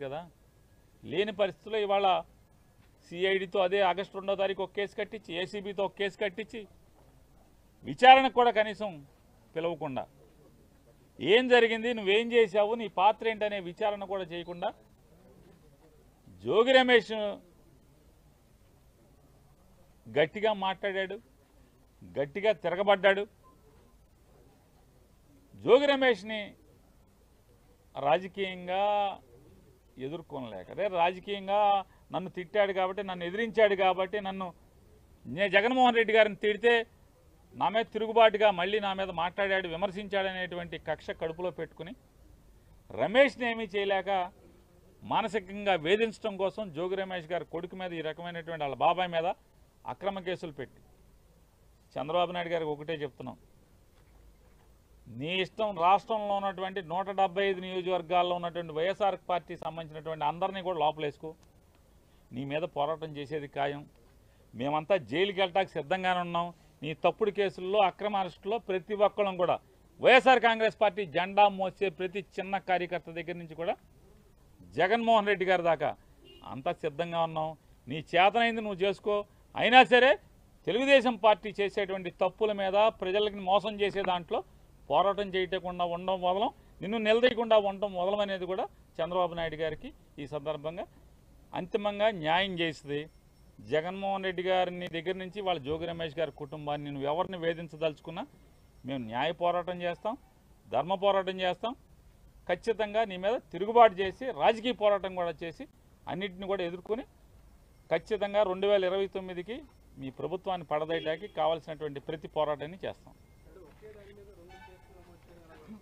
కదా. లేని పరిస్థితుల్లో ఇవాళ సిఐడితో అదే ఆగస్టు 2వ తారీఖు ఒక కేసు కట్టించి, ఏసీబీతో ఒక కేసు కట్టించి, విచారణకు కూడా కనీసం పిలవకుండా ఏం జరిగింది, నువ్వేం చేశావు, నీ పాత్ర ఏంటనే విచారణ కూడా చేయకుండా జోగి రమేష్ గట్టిగా మాట్లాడాడు, గట్టిగా తిరగబడ్డాడు. జోగి రమేష్ని రాజకీయంగా ఎదుర్కొనలేక, అదే రాజకీయంగా నన్ను తిట్టాడు కాబట్టి, నన్ను ఎదిరించాడు కాబట్టి, నేను జగన్మోహన్ రెడ్డి గారిని తిడితే నా మీద తిరుగుబాటుగా మళ్ళీ నా మీద మాట్లాడాడు, విమర్శించాడనేటువంటి కక్ష కడుపులో పెట్టుకుని రమేష్ని ఏమీ చేయలేక మానసికంగా వేధించడం కోసం జోగి రమేష్ గారి కొడుకు మీద ఈ రకమైనటువంటి వాళ్ళ బాబాయ్ మీద అక్రమ కేసులు పెట్టి, చంద్రబాబు నాయుడు గారికి ఒకటే చెప్తున్నాం, నీ ఇష్టం రాష్ట్రంలో ఉన్నటువంటి 175 నియోజకవర్గాల్లో ఉన్నటువంటి వైఎస్ఆర్ పార్టీకి సంబంధించినటువంటి అందరినీ కూడా లోపలేసుకో, నీ మీద పోరాటం చేసేది ఖాయం. మేమంతా జైలుకి వెళ్ళటానికి సిద్ధంగానే ఉన్నాం. నీ తప్పుడు కేసుల్లో, అక్రమ అరెస్టులో ప్రతి ఒక్కళ్ళం కూడా వైఎస్ఆర్ కాంగ్రెస్ పార్టీ జెండా మోసే ప్రతి చిన్న కార్యకర్త దగ్గర నుంచి కూడా జగన్మోహన్ రెడ్డి గారి దాకా అంతా సిద్ధంగా ఉన్నాం. నీ చేతనైంది నువ్వు చేసుకో. అయినా సరే తెలుగుదేశం పార్టీ చేసేటువంటి తప్పుల మీద, ప్రజలకి మోసం చేసే దాంట్లో పోరాటం చేయకుండా ఉండడం వదలం, నిన్ను నిలదీయకుండా ఉండడం వదలం అనేది కూడా చంద్రబాబు నాయుడు గారికి ఈ సందర్భంగా అంతిమంగా న్యాయం చేస్తుంది. జగన్మోహన్ రెడ్డి గారిని దగ్గర నుంచి వాళ్ళ జోగి రమేష్ గారి కుటుంబాన్ని నువ్వు ఎవరిని వేధించదలుచుకున్నా మేము న్యాయ పోరాటం చేస్తాం, ధర్మ పోరాటం చేస్తాం. ఖచ్చితంగా నీ మీద తిరుగుబాటు చేసి, రాజకీయ పోరాటం కూడా చేసి, అన్నింటిని కూడా ఎదుర్కొని ఖచ్చితంగా 2029కి మీ ప్రభుత్వాన్ని పడదయటానికి కావాల్సినటువంటి ప్రతి పోరాటాన్ని చేస్తాం.